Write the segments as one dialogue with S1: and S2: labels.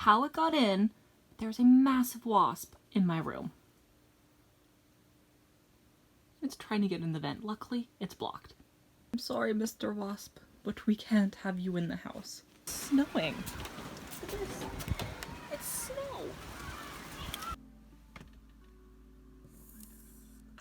S1: how it got in. There's a massive wasp in my room. It's trying to get in the vent. Luckily, it's blocked. I'm sorry, Mr. Wasp, but we can't have you in the house. It's snowing. Look at this. It's snow.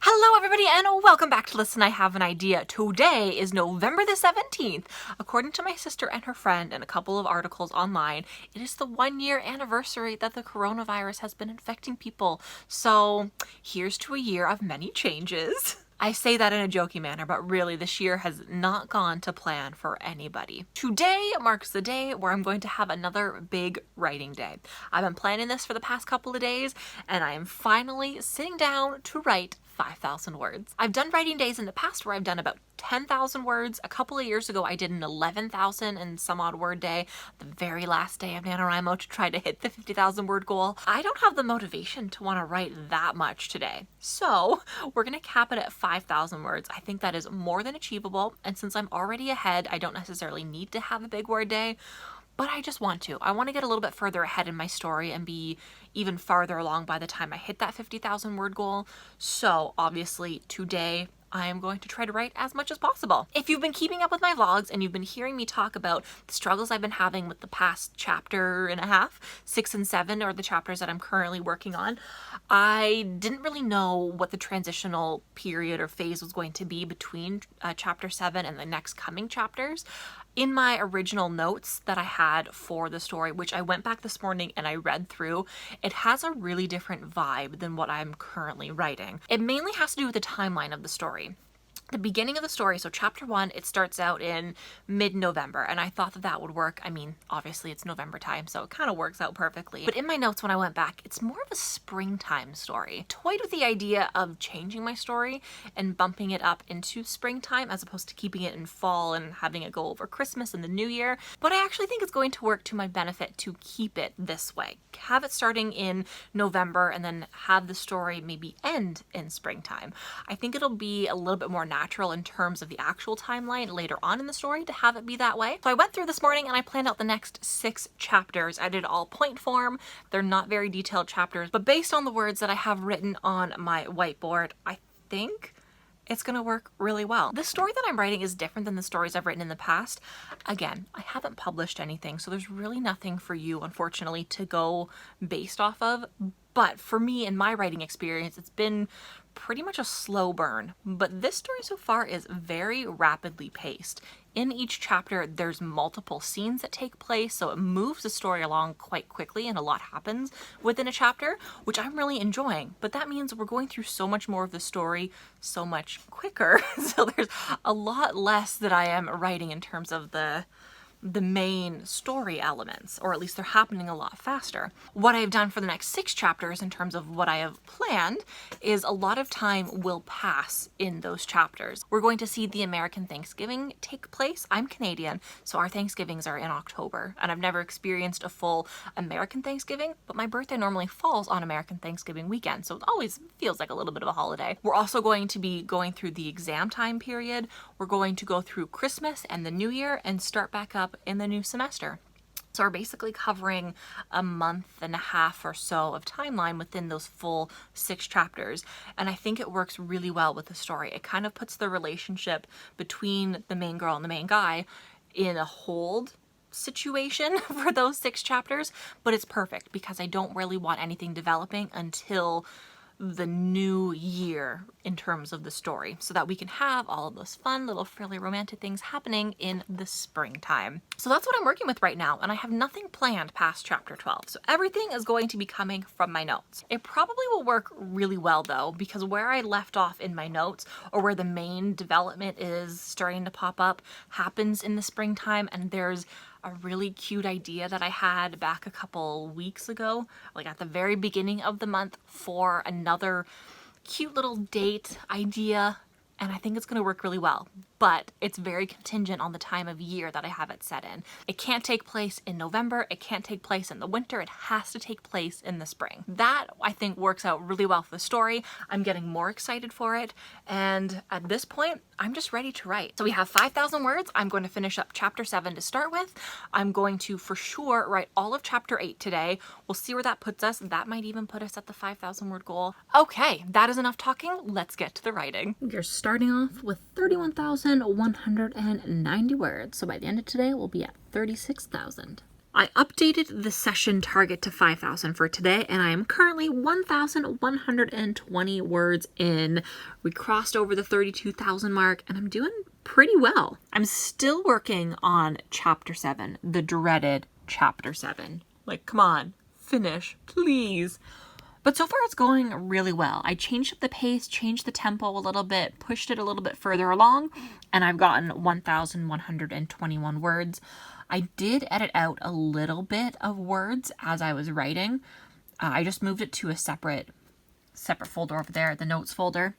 S1: Hello everybody and welcome back to Listen, I Have an Idea. Today is November the 17th. According to my sister and her friend and a couple of articles online, it is the 1-year anniversary that the coronavirus has been infecting people. So here's to a year of many changes. I say that in a joking manner, but really this year has not gone to plan for anybody. Today marks the day where I'm going to have another big writing day. I've been planning this for the past couple of days and I am finally sitting down to write 5,000 words. I've done writing days in the past where I've done about 10,000 words. A couple of years ago, I did an 11,000 and some odd word day, the very last day of NaNoWriMo, to try to hit the 50,000 word goal. I don't have the motivation to want to write that much today. So we're going to cap it at 5,000 words. I think that is more than achievable. And since I'm already ahead, I don't necessarily need to have a big word day. But I just want to. I want to get a little bit further ahead in my story and be even farther along by the time I hit that 50,000 word goal. So obviously today I am going to try to write as much as possible. If you've been keeping up with my vlogs and you've been hearing me talk about the struggles I've been having with the past chapter and a half, 6 and 7 are the chapters that I'm currently working on, I didn't really know what the transitional period or phase was going to be between chapter 7 and the next coming chapters. In my original notes that I had for the story, which I went back this morning and I read through, it has a really different vibe than what I'm currently writing. It mainly has to do with the timeline of the story. The beginning of the story, so chapter 1, it starts out in mid-November, and I thought that that would work. I mean, obviously it's November time, so it kind of works out perfectly. But in my notes when I went back, it's more of a springtime story. Toyed with the idea of changing my story and bumping it up into springtime as opposed to keeping it in fall and having it go over Christmas and the New Year. But I actually think it's going to work to my benefit to keep it this way. Have it starting in November and then have the story maybe end in springtime. I think it'll be a little bit more natural in terms of the actual timeline later on in the story to have it be that way. So I went through this morning and I planned out the next 6 chapters. I did all point form. They're not very detailed chapters, but based on the words that I have written on my whiteboard, I think it's gonna work really well. The story that I'm writing is different than the stories I've written in the past. Again, I haven't published anything, so there's really nothing for you, unfortunately, to go based off of. But for me, in my writing experience, it's been pretty much a slow burn. But this story so far is very rapidly paced. In each chapter, there's multiple scenes that take place, so it moves the story along quite quickly and a lot happens within a chapter, which I'm really enjoying. But that means we're going through so much more of the story so much quicker. So there's a lot less that I am writing in terms of the main story elements, or at least they're happening a lot faster. What I've done for the next 6 chapters in terms of what I have planned is a lot of time will pass in those chapters. We're going to see the American Thanksgiving take place. I'm Canadian, so our Thanksgivings are in October, and I've never experienced a full American Thanksgiving, but my birthday normally falls on American Thanksgiving weekend, so it always feels like a little bit of a holiday. We're also going to be going through the exam time period. We're going to go through Christmas and the New Year and start back up in the new semester. So we're basically covering a month and a half or so of timeline within those full 6 chapters. And I think it works really well with the story. It kind of puts the relationship between the main girl and the main guy in a hold situation for those 6 chapters, but it's perfect because I don't really want anything developing until the new year in terms of the story, so that we can have all of those fun little frilly romantic things happening in the springtime. So that's what I'm working with right now, and I have nothing planned past chapter 12. So everything is going to be coming from my notes. It probably will work really well though, because where I left off in my notes, or where the main development is starting to pop up, happens in the springtime, and there's a really cute idea that I had back a couple weeks ago, like at the very beginning of the month, for another cute little date idea, and I think it's gonna work really well. but it's very contingent on the time of year that I have it set in. It can't take place in November, it can't take place in the winter, it has to take place in the spring. That, I think, works out really well for the story. I'm getting more excited for it, and at this point, I'm just ready to write. So we have 5,000 words. I'm going to finish up chapter 7 to start with. I'm going to, for sure, write all of chapter 8 today. We'll see where that puts us. That might even put us at the 5,000 word goal. Okay, that is enough talking. Let's get to the writing. We're starting off with 31,190 words. So by the end of today, we'll be at 36,000. I updated the session target to 5,000 for today, and I am currently 1,120 words in. We crossed over the 32,000 mark, and I'm doing pretty well. I'm still working on chapter 7, the dreaded chapter 7. Like, come on, finish, please. But so far it's going really well. I changed up the pace, changed the tempo a little bit, pushed it a little bit further along, and I've gotten 1,121 words. I did edit out a little bit of words as I was writing. I just moved it to a separate folder over there, the notes folder.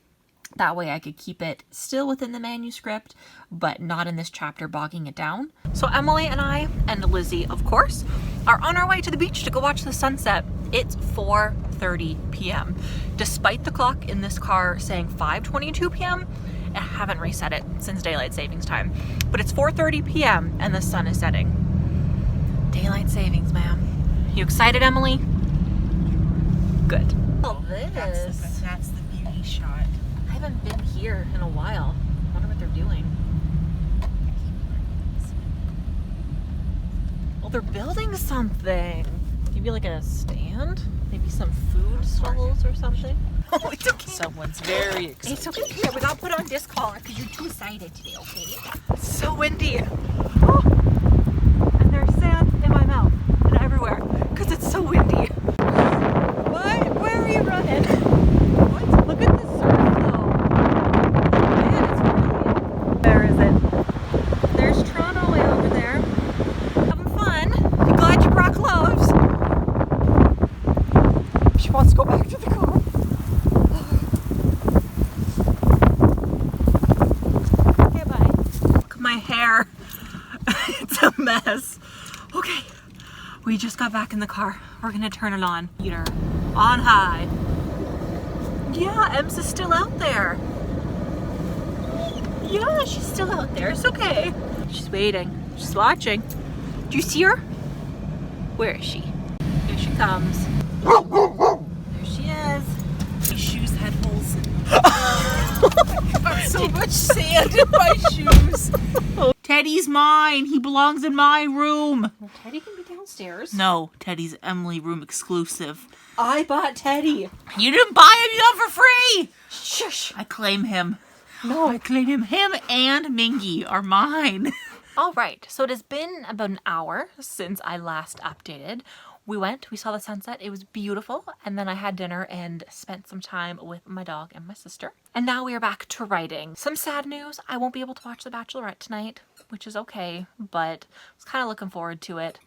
S1: That way I could keep it still within the manuscript, but not in this chapter, bogging it down. So Emily and I, and Lizzie, of course, are on our way to the beach to go watch the sunset. It's 4:30 p.m. Despite the clock in this car saying 5:22 p.m., I haven't reset it since daylight savings time. But it's 4:30 p.m. and the sun is setting. Daylight savings, ma'am. You excited, Emily? Good. Oh,
S2: That's the beauty shot.
S1: I haven't been here in a while. I wonder what they're doing. Well, they're building something. Maybe like a stand? Maybe some food stalls or something?
S2: Oh, it's okay.
S1: Someone's very excited.
S2: It's okay. Here, we gotta put on this collar because you're too excited today, okay?
S1: It's so windy. Oh. And there's sand in my mouth and everywhere because it's so windy. What? Where are you running? What? Look at the surf though. Man, it's really... Where is it? There's Toronto way over there. Having fun. I'm glad you brought gloves. She wants to go back to the car. My hair. It's a mess. Okay, we just got back in the car. We're gonna turn it on. Heater on high. Yeah, Ems is still out there. Yeah, she's still out there. It's okay. She's waiting. She's watching. Do you see her? Where is she? Here she comes. There she is. These shoes had holes in them.
S2: So much sand in my shoes.
S3: Teddy's mine. He belongs in my room.
S1: Well, Teddy can be downstairs.
S3: No, Teddy's Emily room exclusive.
S1: I bought Teddy.
S3: You didn't buy him, you got him for free.
S1: Shush.
S3: I claim him.
S1: No.
S3: I claim him. Him and Mingy are mine.
S1: All right, so it has been about an hour since I last updated. We saw the sunset, it was beautiful, and then I had dinner and spent some time with my dog and my sister. And now we are back to writing. Some sad news, I won't be able to watch The Bachelorette tonight, which is okay, but I was kind of looking forward to it.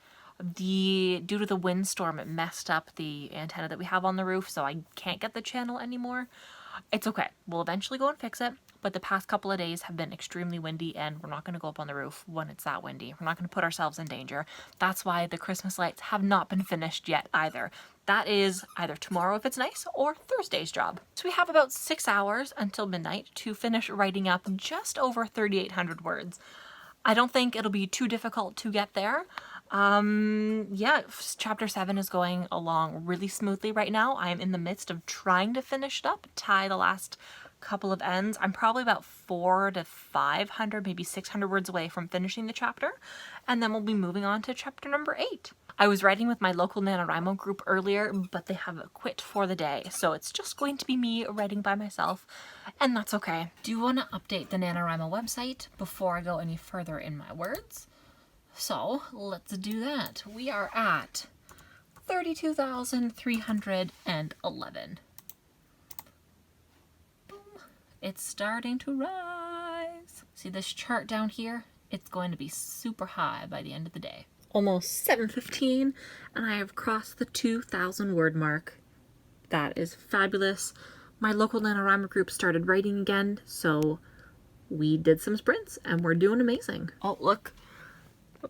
S1: Due to the windstorm, it messed up the antenna that we have on the roof, so I can't get the channel anymore. It's okay, we'll eventually go and fix it. But the past couple of days have been extremely windy, and we're not going to go up on the roof when it's that windy. We're not going to put ourselves in danger. That's why the Christmas lights have not been finished yet either. That is either tomorrow if it's nice or Thursday's job. So we have about 6 hours until midnight to finish writing up just over 3,800 words. I don't think it'll be too difficult to get there. Yeah, chapter 7 is going along really smoothly right now. I'm in the midst of trying to finish it up, tie the last couple of ends. I'm probably about 400 to 500, maybe 600 words away from finishing the chapter, and then we'll be moving on to chapter number 8. I was writing with my local NaNoWriMo group earlier, but they have quit for the day, so it's just going to be me writing by myself, and that's okay. Do you want to update the NaNoWriMo website before I go any further in my words? So let's do that. We are at 32,311. It's starting to rise. See this chart down here? It's going to be super high by the end of the day. Almost 7:15, and I have crossed the 2,000 word mark. That is fabulous. My local NaNoWriMo group started writing again, so we did some sprints and we're doing amazing. Oh, look.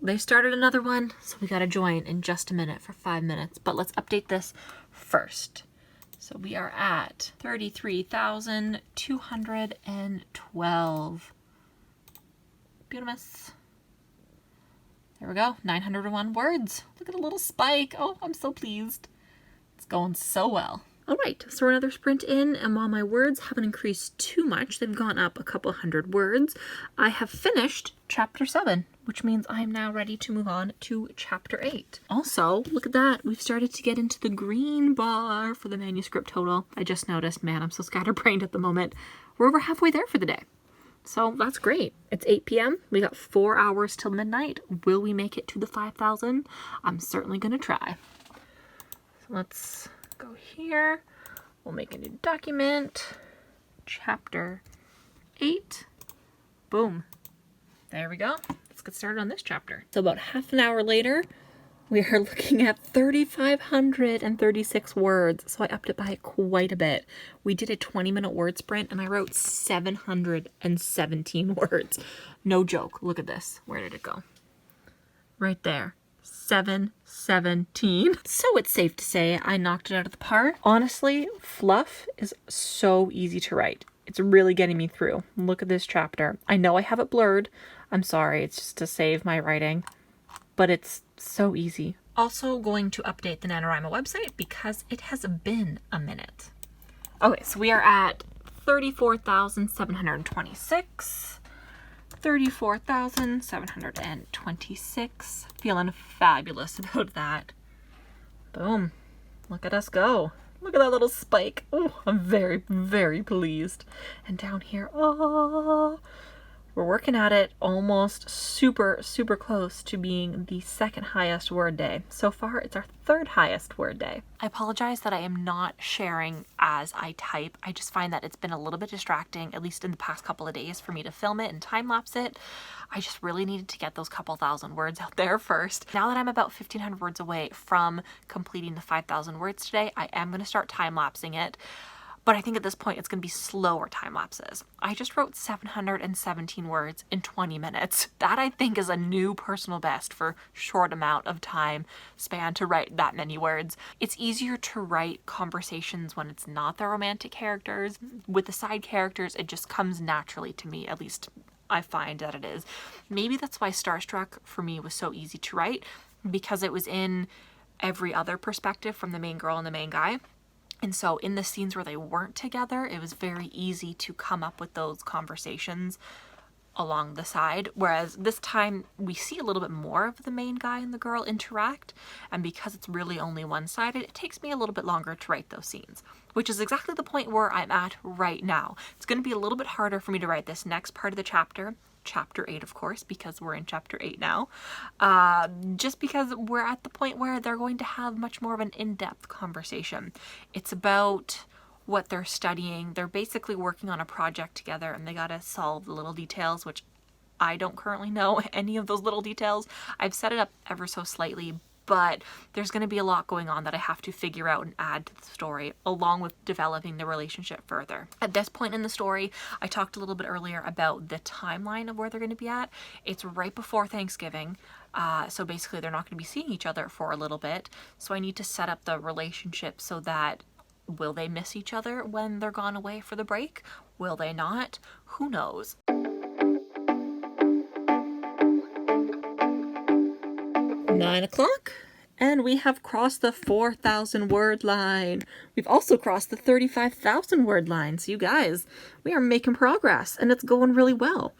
S1: They started another one, so we gotta join in just a minute for 5 minutes. But let's update this first. So we are at 33,212. Beautiful. There we go, 901 words. Look at the little spike. Oh, I'm so pleased. It's going so well. All right, so we're another sprint in, and while my words haven't increased too much, they've gone up a couple hundred words, I have finished chapter 7, which means I'm now ready to move on to chapter 8. Also, look at that. We've started to get into the green bar for the manuscript total. I just noticed, man, I'm so scatterbrained at the moment. We're over halfway there for the day. So that's great. It's 8 p.m. We got 4 hours till midnight. Will we make it to the 5,000? I'm certainly going to try. So let's go here. We'll make a new document. Chapter 8. Boom. There we go. Let's get started on this chapter. So about half an hour later, we are looking at 3,536 words. So I upped it by quite a bit. We did a 20-minute word sprint and I wrote 717 words. No joke. Look at this. Where did it go? Right there. 717. So it's safe to say I knocked it out of the park. Honestly, fluff is so easy to write. It's really getting me through. Look at this chapter. I know I have it blurred. I'm sorry. It's just to save my writing. But it's so easy. Also going to update the NaNoWriMo website because it has been a minute. Okay, so we are at 34,726. 34,726. Feeling fabulous about that. Boom. Look at us go. Look at that little spike. Oh, I'm very, very pleased. And down here, oh, we're working at it, almost super, super close to being the second highest word day. So far, it's our third highest word day. I apologize that I am not sharing as I type. I just find that it's been a little bit distracting, at least in the past couple of days, for me to film it and time-lapse it. I just really needed to get those couple thousand words out there first. Now that I'm about 1,500 words away from completing the 5,000 words today, I am going to start time-lapsing it. But I think at this point it's going to be slower time lapses. I just wrote 717 words in 20 minutes. That I think is a new personal best for short amount of time span to write that many words. It's easier to write conversations when it's not the romantic characters. With the side characters, it just comes naturally to me, at least I find that it is. Maybe that's why Starstruck for me was so easy to write, because it was in every other perspective from the main girl and the main guy. And so in the scenes where they weren't together, it was very easy to come up with those conversations along the side. Whereas this time we see a little bit more of the main guy and the girl interact. And because it's really only one-sided, it takes me a little bit longer to write those scenes, which is exactly the point where I'm at right now. It's going to be a little bit harder for me to write this next part of the chapter. Chapter 8, of course, because we're in chapter 8 now, just because we're at the point where they're going to have much more of an in-depth conversation. It's about what they're studying. They're basically working on a project together and they got to solve the little details, which I don't currently know any of those little details. I've set it up ever so slightly, but there's going to be a lot going on that I have to figure out and add to the story, along with developing the relationship further. At this point in the story, I talked a little bit earlier about the timeline of where they're going to be at. It's right before Thanksgiving, so basically they're not going to be seeing each other for a little bit, so I need to set up the relationship so that will they miss each other when they're gone away for the break? Will they not? Who knows? 9 o'clock, and we have crossed the 4,000 word line. We've also crossed the 35,000 word line. So you guys, we are making progress and it's going really well.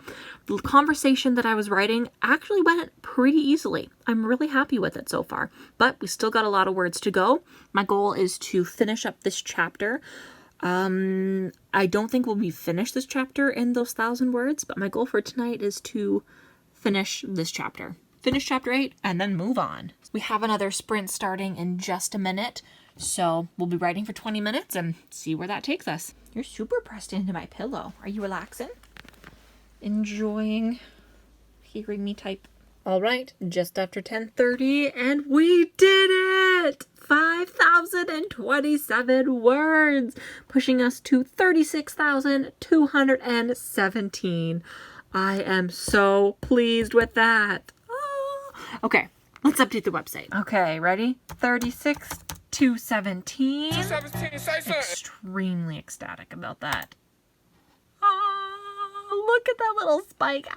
S1: The conversation that I was writing actually went pretty easily. I'm really happy with it so far, but we still got a lot of words to go. My goal is to finish up this chapter. I don't think we'll be finished this chapter in those 1,000 words, but my goal for tonight is to finish this chapter. Finish chapter 8 and then move on. We have another sprint starting in just a minute, so we'll be writing for 20 minutes and see where that takes us. You're super pressed into my pillow. Are you relaxing? Enjoying hearing me type? All right, just after 10:30 and we did it! 5,027 words, pushing us to 36,217. I am so pleased with that. Okay, let's update the website. Okay, ready? 36,217. Extremely ecstatic about that. Look at that little spike.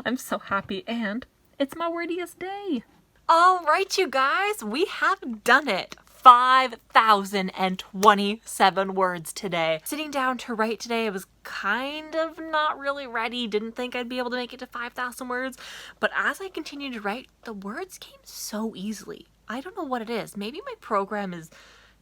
S1: I'm so happy, and it's my wordiest day. All right, you guys, we have done it. 5,027 words today. Sitting down to write today, I was kind of not really ready. Didn't think I'd be able to make it to 5,000 words. But as I continued to write, the words came so easily. I don't know what it is. Maybe my program is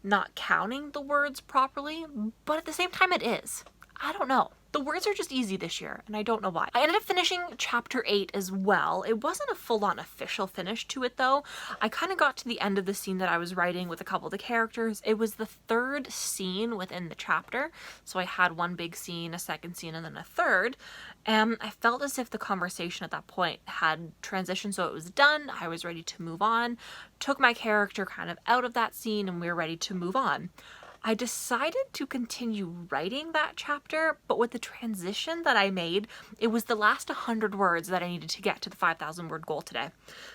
S1: not counting the words properly, but at the same time it is. I don't know. The words are just easy this year, and I don't know why. I ended up finishing chapter 8 as well. It wasn't a full-on official finish to it, though. I kind of got to the end of the scene that I was writing with a couple of the characters. It was the third scene within the chapter, so I had one big scene, a second scene, and then a third. And I felt as if the conversation at that point had transitioned, so it was done. I was ready to move on. Took my character kind of out of that scene, and we were ready to move on. I decided to continue writing that chapter, but with the transition that I made, it was the last 100 words that I needed to get to the 5,000 word goal today.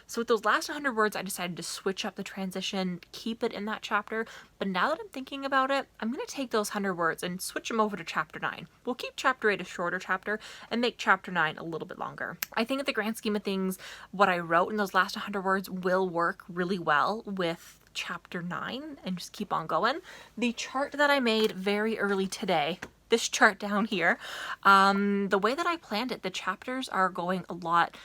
S1: So with those last 100 words, I decided to switch up the transition, keep it in that chapter. But now that I'm thinking about it, I'm going to take those 100 words and switch them over to chapter 9. We'll keep chapter 8 a shorter chapter and make chapter 9 a little bit longer. I think at the grand scheme of things, what I wrote in those last 100 words will work really well with chapter 9 and just keep on going. The chart that I made very early today, this chart down here, the way that I planned it, the chapters are going a lot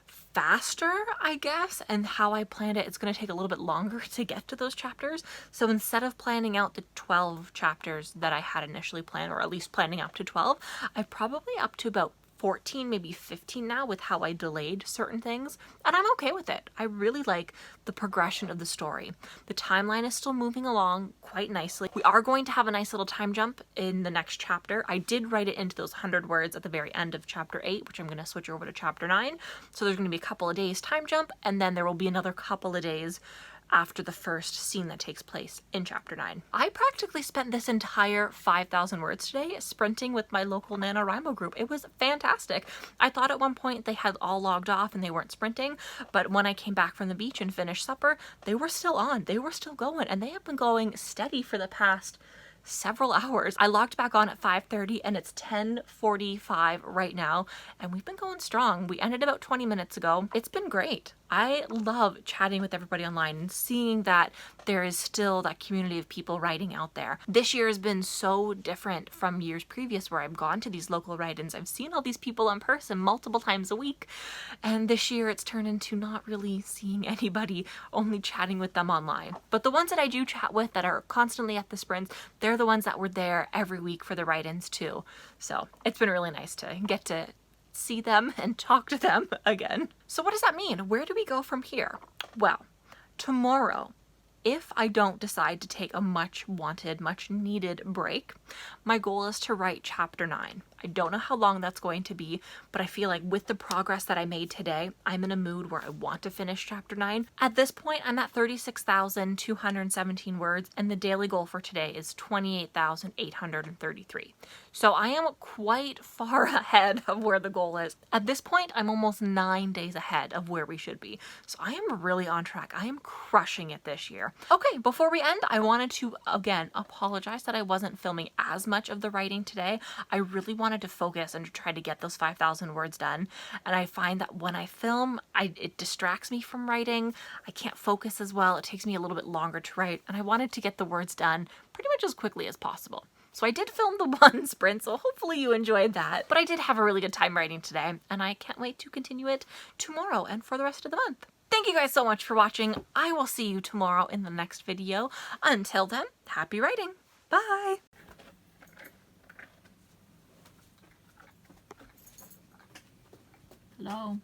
S1: faster, I guess, and how I planned it, it's going to take a little bit longer to get to those chapters. So instead of planning out the 12 chapters that I had initially planned, or at least planning up to 12, I'm probably up to about 14, maybe 15 now with how I delayed certain things, and I'm okay with it. I really like the progression of the story. The timeline is still moving along quite nicely. We are going to have a nice little time jump in the next chapter. I did write it into those 100 words at the very end of chapter 8, which I'm going to switch over to chapter 9. So there's going to be a couple of days time jump, and then there will be another couple of days after the first scene that takes place in chapter 9. I practically spent this entire 5,000 words today sprinting with my local NaNoWriMo group. It was fantastic. I thought at one point they had all logged off and they weren't sprinting, but when I came back from the beach and finished supper, they were still on. They were still going, and they have been going steady for the past several hours. I logged back on at 5:30 and it's 10:45 right now, and we've been going strong. We ended about 20 minutes ago. It's been great. I love chatting with everybody online and seeing that there is still that community of people writing out there. This year has been so different from years previous where I've gone to these local write-ins. I've seen all these people in person multiple times a week, and this year it's turned into not really seeing anybody, only chatting with them online. But the ones that I do chat with that are constantly at the sprints, they're the ones that were there every week for the write-ins too. So it's been really nice to get to see them and talk to them again. So what does that mean? Where do we go from here? Well, tomorrow, if I don't decide to take a much wanted, much needed break, my goal is to write chapter 9. I don't know how long that's going to be, but I feel like with the progress that I made today, I'm in a mood where I want to finish chapter 9. At this point, I'm at 36,217 words, and the daily goal for today is 28,833. So I am quite far ahead of where the goal is. At this point, I'm almost 9 days ahead of where we should be. So I am really on track. I am crushing it this year. Okay, before we end, I wanted to, again, apologize that I wasn't filming as much of the writing today. I really wanted to focus and to try to get those 5,000 words done. And I find that when I film, it distracts me from writing. I can't focus as well. It takes me a little bit longer to write. And I wanted to get the words done pretty much as quickly as possible. So I did film the one sprint, so hopefully you enjoyed that. But I did have a really good time writing today, and I can't wait to continue it tomorrow and for the rest of the month. Thank you guys so much for watching. I will see you tomorrow in the next video. Until then, happy writing. Bye!
S3: Hello.